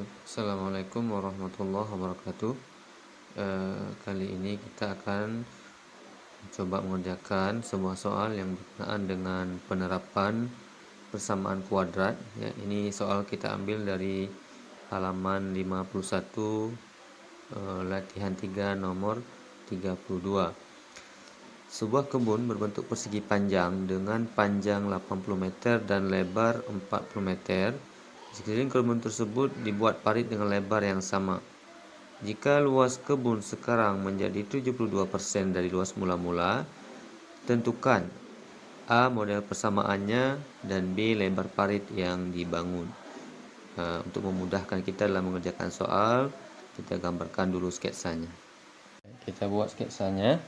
Assalamualaikum warahmatullahi wabarakatuh. Kali ini kita akan coba mengerjakan sebuah soal yang berkenaan dengan penerapan persamaan kuadrat. Ya, ini soal kita ambil dari halaman 51, latihan 3 nomor 32. Sebuah kebun berbentuk persegi panjang dengan panjang 80 meter dan lebar 40 meter. Sekeliling kebun tersebut dibuat parit dengan lebar yang sama. Jika luas kebun sekarang menjadi 72% dari luas mula-mula, tentukan A. model persamaannya dan B. lebar parit yang dibangun. Untuk memudahkan kita dalam mengerjakan soal, kita gambarkan dulu sketsanya. Kita buat sketsanya.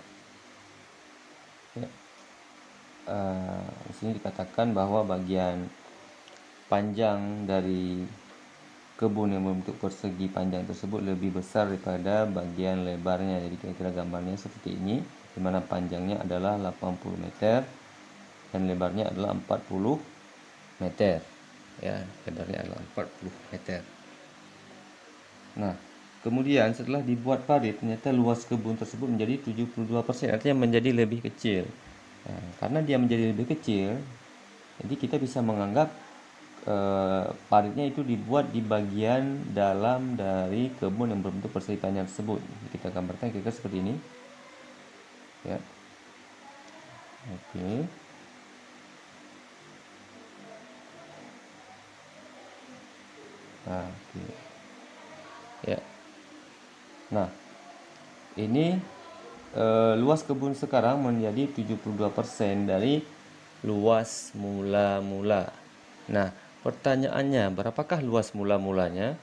Di sini dikatakan bahwa bagian panjang dari kebun yang membentuk persegi panjang tersebut lebih besar daripada bagian lebarnya. Jadi kira-kira gambarnya seperti ini, di mana panjangnya adalah 80 meter dan lebarnya adalah 40 meter. Ya, lebarnya adalah 40 meter. Nah, kemudian setelah dibuat parit, ternyata luas kebun tersebut menjadi 72%, artinya menjadi lebih kecil. Nah, karena dia menjadi lebih kecil, jadi kita bisa menganggap paritnya itu dibuat di bagian dalam dari kebun yang berbentuk persegi panjang tersebut. Jadi kita gambarkan kira-kira seperti ini. Ya. Oke. Nah, oke. Ya. Nah, ini luas kebun sekarang menjadi 72% dari luas mula-mula. Nah, pertanyaannya, berapakah luas mula-mulanya?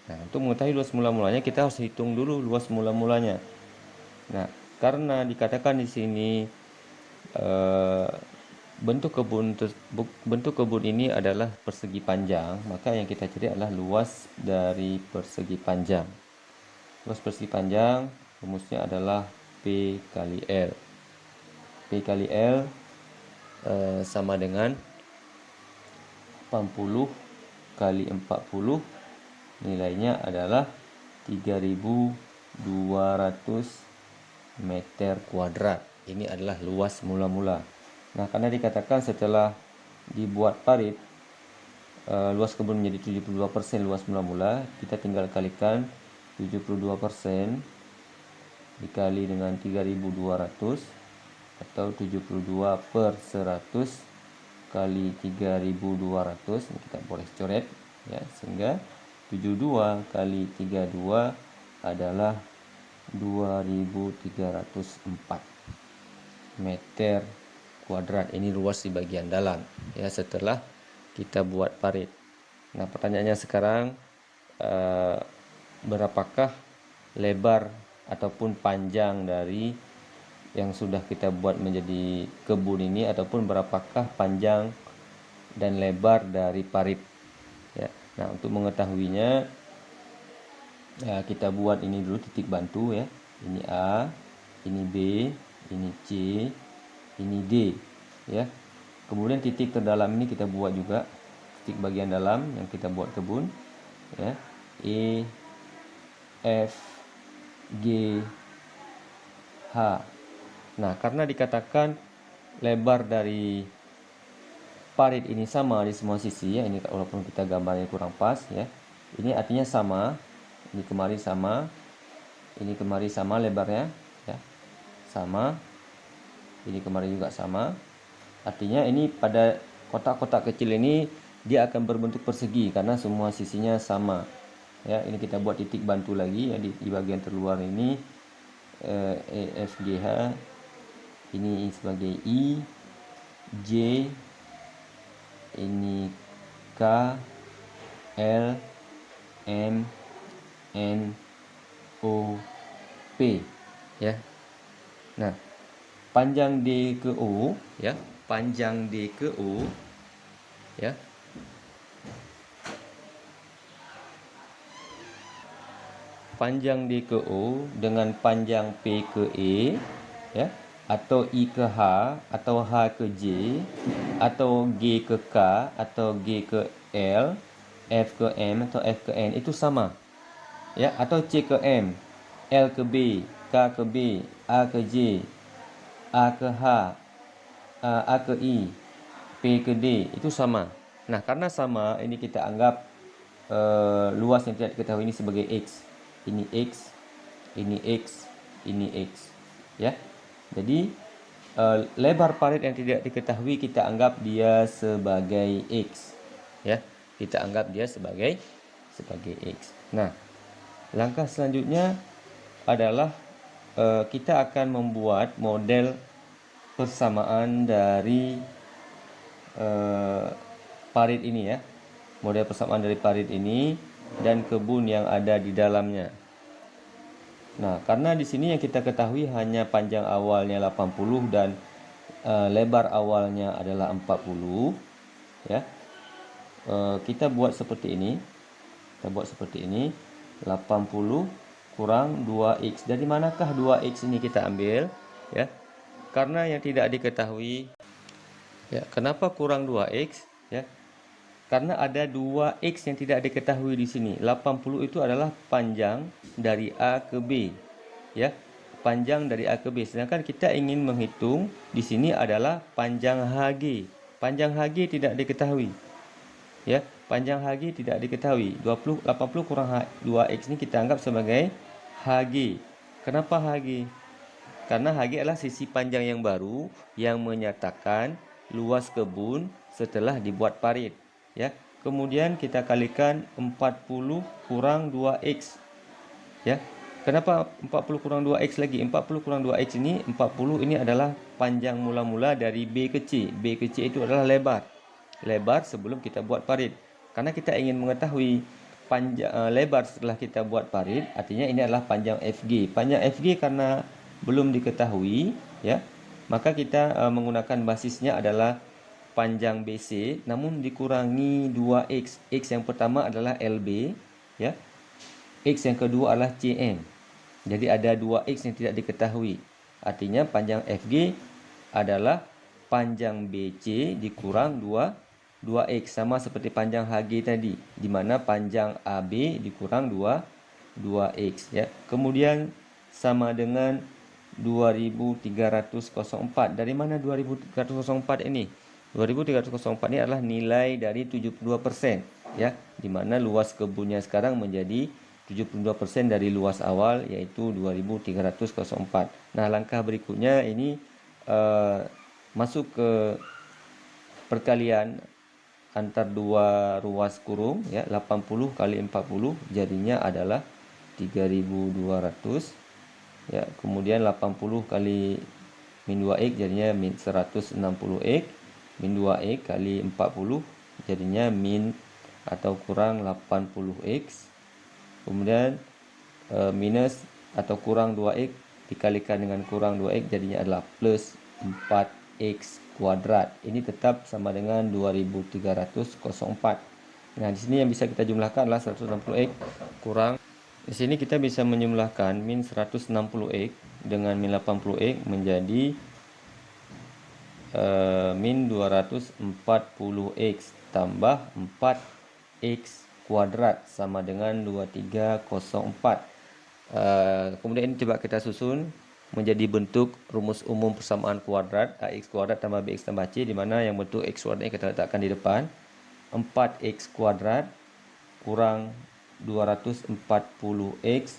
Nah, untuk mengetahui luas mula-mulanya, kita harus hitung dulu luas mula-mulanya. Nah, karena dikatakan di sini bentuk kebun ini adalah persegi panjang, maka yang kita cari adalah luas dari persegi panjang. Luas persegi panjang rumusnya adalah P kali L. P kali L sama dengan 80 kali 40, nilainya adalah 3200 meter kuadrat. Ini adalah luas mula-mula. Nah, karena dikatakan setelah dibuat parit luas kebun menjadi 72% luas mula-mula, kita tinggal kalikan 72% dikali dengan 3200 atau 72 per 100 kali 3200. Ini kita boleh coret ya, sehingga 72 kali 32 adalah 2304 meter kuadrat. Ini luas di bagian dalam ya, setelah kita buat parit. Nah, pertanyaannya sekarang berapakah lebar ataupun panjang dari yang sudah kita buat menjadi kebun ini, ataupun berapakah panjang dan lebar dari parit ya. Nah, untuk mengetahuinya kita buat ini dulu titik bantu ya. Ini A, ini B, ini C, ini D ya. Kemudian titik terdalam ini kita buat juga, titik bagian dalam yang kita buat kebun ya. E, F, G, H. Nah, karena dikatakan lebar dari parit ini sama di semua sisi ya, ini walaupun kita gambarnya kurang pas ya. Ini artinya sama, ini kemari sama, ini kemari sama lebarnya ya. Sama. Ini kemari juga sama. Artinya ini pada kotak-kotak kecil ini dia akan berbentuk persegi karena semua sisinya sama. Ya, ini kita buat titik bantu lagi ya di bagian terluar ini, E, F, G, H. Ini sebagai I, J, ini K, L, M, N, O, P ya. Nah, panjang D ke O ya, panjang D ke O ya. Panjang D ke O dengan panjang P ke E ya, atau I ke H, atau H ke J, atau G ke K, atau G ke L, F ke M atau F ke N itu sama. Ya, atau C ke M, L ke B, K ke B, A ke J, A ke H, A ke I, P ke D itu sama. Nah, karena sama, ini kita anggap luas yang tidak diketahui ini sebagai X. Ini X, ini X, ini X. Ya. Jadi lebar parit yang tidak diketahui kita anggap dia sebagai X. Ya. Kita anggap dia sebagai X. Nah, langkah selanjutnya adalah kita akan membuat model persamaan dari parit ini ya. Model persamaan dari parit ini dan kebun yang ada di dalamnya. Nah, karena di sini yang kita ketahui hanya panjang awalnya 80 dan lebar awalnya adalah 40 ya. Kita buat seperti ini. 80 kurang 2x. Dari manakah 2x ini kita ambil ya? Karena yang tidak diketahui ya, kenapa kurang 2x ya? Karena ada 2x yang tidak diketahui di sini. 80 itu adalah panjang dari A ke B ya. Panjang dari A ke B. Sedangkan kita ingin menghitung di sini adalah panjang HG. Panjang HG tidak diketahui. Ya, panjang HG tidak diketahui. 80 kurang 2x ini kita anggap sebagai HG. Kenapa HG? Karena HG adalah sisi panjang yang baru yang menyatakan luas kebun setelah dibuat parit. Ya, kemudian kita kalikan 40 kurang 2x. Ya, kenapa 40 kurang 2x lagi? 40 kurang 2x ini, 40 ini adalah panjang mula-mula dari B ke C. B ke C itu adalah lebar sebelum kita buat parit. Karena kita ingin mengetahui panjang lebar setelah kita buat parit, artinya ini adalah panjang FG. Panjang FG karena belum diketahui ya, maka kita menggunakan basisnya adalah panjang BC namun dikurangi 2x. X yang pertama adalah LB ya. X yang kedua adalah CM. Jadi ada 2x yang tidak diketahui. Artinya panjang FG adalah panjang BC dikurang 2x, sama seperti panjang HG tadi, di mana panjang AB dikurang 2x ya. Kemudian sama dengan 2304. Dari mana 2304 ini? 2304 ini adalah nilai dari 72% ya, di mana luas kebunnya sekarang menjadi 72% dari luas awal, yaitu 2304. Nah, langkah berikutnya ini masuk ke perkalian antar dua ruas kurung ya, 80 kali 40 jadinya adalah 3200 ya. Kemudian 80 kali min 2x jadinya min 160x, min 2x kali 40 jadinya min atau kurang 80x. Kemudian minus atau kurang 2x dikalikan dengan kurang 2x jadinya adalah plus 4x kuadrat. Ini tetap sama dengan 2304. Nah, di sini yang bisa kita jumlahkan adalah 160x kurang, di sini kita bisa menjumlahkan min 160x dengan min 80x menjadi min 240x tambah 4x kuadrat sama dengan 2304. Kemudian ini coba kita susun menjadi bentuk rumus umum persamaan kuadrat, ax kuadrat tambah bx tambah c, di mana yang bentuk x kuadratnya kita letakkan di depan. 4x kuadrat kurang 240x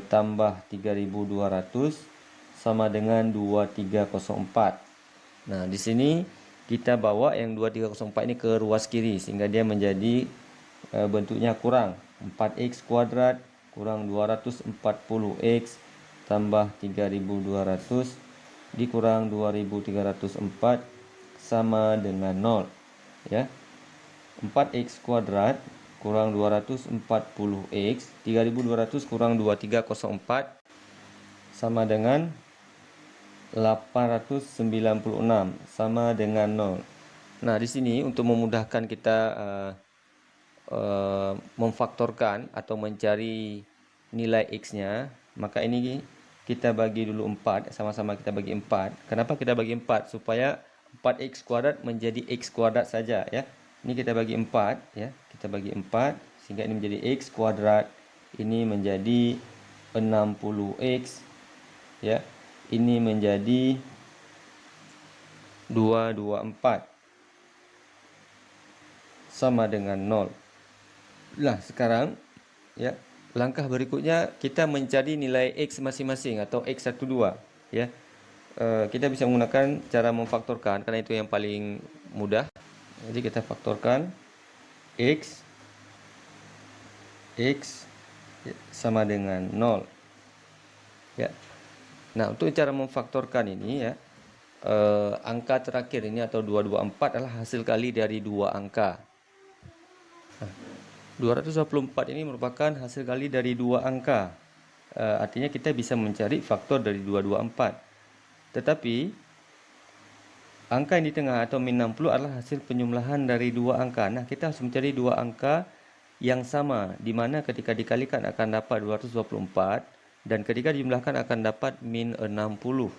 tambah 3200 sama dengan 2304. Nah, di sini kita bawa yang 2304 ini ke ruas kiri sehingga dia menjadi bentuknya kurang 4x kuadrat kurang 240x tambah 3200 dikurang 2304 sama dengan 0 ya. 4x kuadrat kurang 240x, 3200 kurang 2304 sama dengan 896 sama dengan 0. Nah, di sini untuk memudahkan kita memfaktorkan atau mencari nilai x-nya, maka ini kita bagi dulu 4, sama-sama kita bagi 4. Kenapa kita bagi 4? Supaya 4x kuadrat menjadi x kuadrat saja ya. Ini kita bagi 4 ya. Kita kita bagi 4 sehingga ini menjadi X kuadrat. Ini menjadi 60X, ya. Ini menjadi 224 sama dengan 0. Nah, sekarang ya, langkah berikutnya kita mencari nilai X masing-masing atau X12, ya. Kita bisa menggunakan cara memfaktorkan karena itu yang paling mudah. Jadi kita faktorkan X sama dengan 0, ya. Nah, untuk cara memfaktorkan ini, ya, angka terakhir ini atau 224 adalah hasil kali dari dua angka. 224 ini merupakan hasil kali dari dua angka. Artinya kita bisa mencari faktor dari 224. Tetapi angka yang di tengah atau min 60 adalah hasil penjumlahan dari dua angka. Nah, kita harus mencari dua angka yang sama, di mana ketika dikalikan akan dapat 224 dan ketika dijumlahkan akan dapat min 60.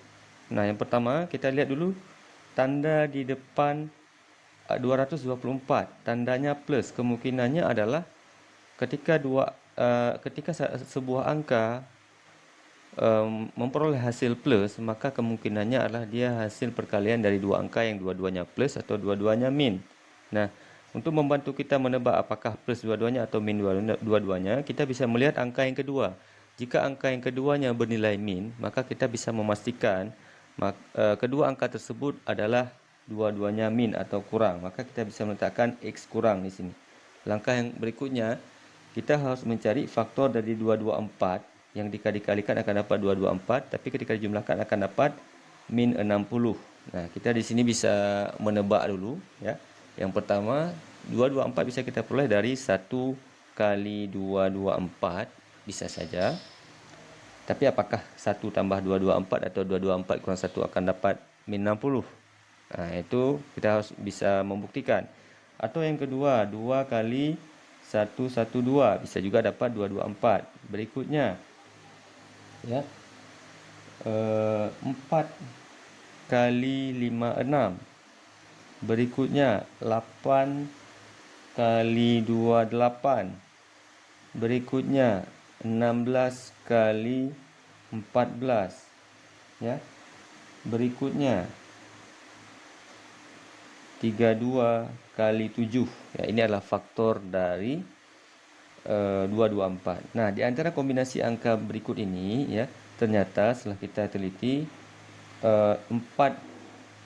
Nah, yang pertama kita lihat dulu tanda di depan 224. Tandanya plus. Kemungkinannya adalah ketika sebuah angka memperoleh hasil plus, maka kemungkinannya adalah dia hasil perkalian dari dua angka yang dua-duanya plus atau dua-duanya min. Nah, untuk membantu kita menebak apakah plus dua-duanya atau min dua-duanya, kita bisa melihat angka yang kedua. Jika angka yang keduanya bernilai min, maka kita bisa memastikan kedua angka tersebut adalah dua-duanya min atau kurang. Maka kita bisa meletakkan X kurang di sini. Langkah yang berikutnya, kita harus mencari faktor dari 224 yang dikalikan akan dapat 224, tapi ketika dijumlahkan akan dapat min 60. Nah, kita di sini bisa menebak dulu, ya. Yang pertama, 224 bisa kita peroleh dari 1 kali 224, bisa saja. Tapi apakah 1 tambah 224 atau 224 kurang 1 akan dapat min 60? Nah, itu kita harus bisa membuktikan. Atau yang kedua, 2 kali 112 bisa juga dapat 224. Berikutnya, ya, 4 kali 56. Berikutnya 8 kali 28. Berikutnya 16 kali 14, ya. Berikutnya 32 kali 7. Ya, ini adalah faktor dari 224. Nah, di antara kombinasi angka berikut ini, ya, ternyata setelah kita teliti 4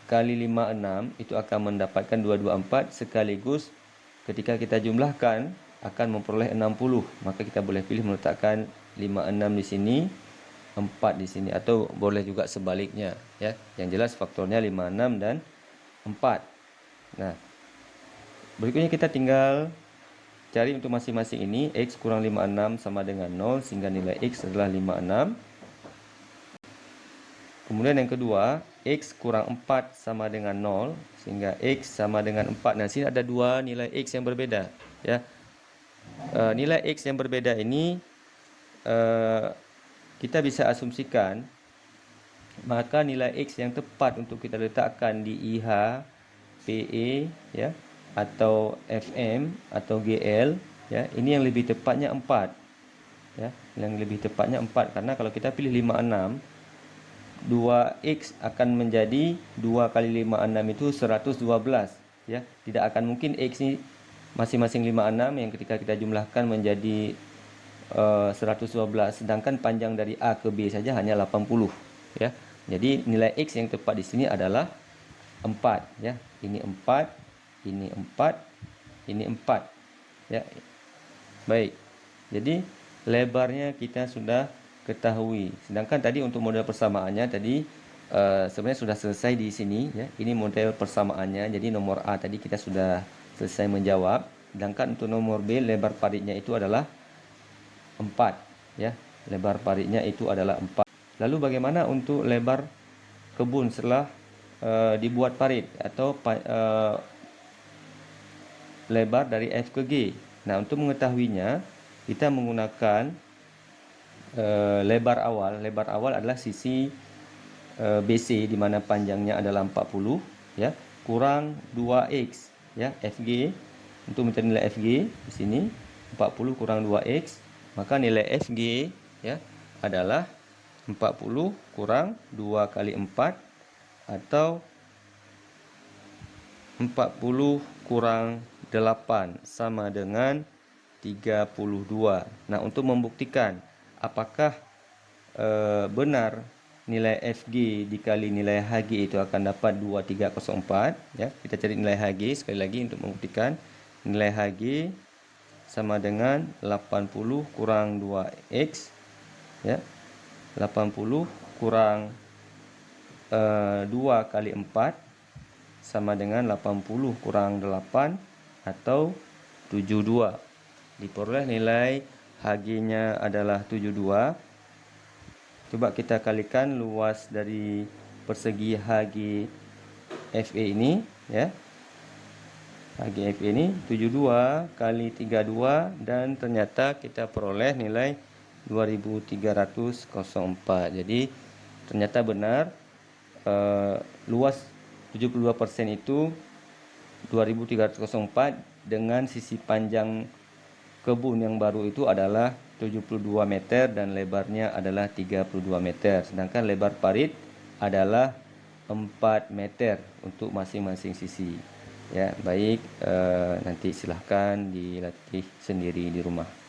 kali 56 itu akan mendapatkan 224, sekaligus ketika kita jumlahkan akan memperoleh 60. Maka kita boleh pilih meletakkan 56 di sini, 4 di sini, atau boleh juga sebaliknya, ya. Yang jelas faktornya 56 dan 4. Nah, berikutnya kita tinggal cari untuk masing-masing ini. X kurang 56 sama dengan 0, sehingga nilai X adalah 56. Kemudian yang kedua, X kurang 4 sama dengan 0, sehingga X sama dengan 4. Nah, sini ada dua nilai X yang berbeda, ya. Nilai X yang berbeda ini kita bisa asumsikan, maka nilai X yang tepat untuk kita letakkan di IH, PE, ya, atau FM atau GL, ya, ini yang lebih tepatnya 4, ya, yang lebih tepatnya 4, karena kalau kita pilih 56, 2x akan menjadi 2 kali 56 itu 112, ya. Tidak akan mungkin x ini masing-masing 56 yang ketika kita jumlahkan menjadi 112, sedangkan panjang dari A ke B saja hanya 80, ya. Jadi nilai x yang tepat di sini adalah 4, ya. Ini 4, ini 4, ini 4, ya. Baik. Jadi lebarnya kita sudah ketahui. Sedangkan tadi untuk model persamaannya tadi sebenarnya sudah selesai di sini, ya. Ini model persamaannya. Jadi nomor A tadi kita sudah selesai menjawab. Sedangkan untuk nomor B, lebar paritnya itu adalah 4, ya. Lebar paritnya itu adalah 4. Lalu bagaimana untuk lebar kebun setelah dibuat parit atau lebar dari F ke G? Nah, untuk mengetahuinya kita menggunakan lebar awal. Lebar awal adalah sisi BC di mana panjangnya adalah 40, ya, kurang 2x, ya, FG untuk mencari nilai FG di sini 40 kurang 2X, maka nilai FG ya adalah 40 kurang 2 kali 4 atau 40 kurang 8 sama dengan 32. Nah, untuk membuktikan apakah benar nilai FG dikali nilai HG itu akan dapat 2304 ya. Kita cari nilai HG sekali lagi untuk membuktikan. Nilai HG sama dengan 80 kurang 2X ya. 80 kurang 2 kali 4 sama dengan 80 kurang 8 atau 72. Diperoleh nilai HG-nya adalah 72. Coba kita kalikan luas dari persegi HG FE ini ya. HG FE ini 72 kali 32 dan ternyata kita peroleh nilai 2304. Jadi ternyata benar luas 72% itu 2304 dengan sisi panjang kebun yang baru itu adalah 72 meter dan lebarnya adalah 32 meter. Sedangkan lebar parit adalah 4 meter untuk masing-masing sisi. Ya, baik, nanti silahkan dilatih sendiri di rumah.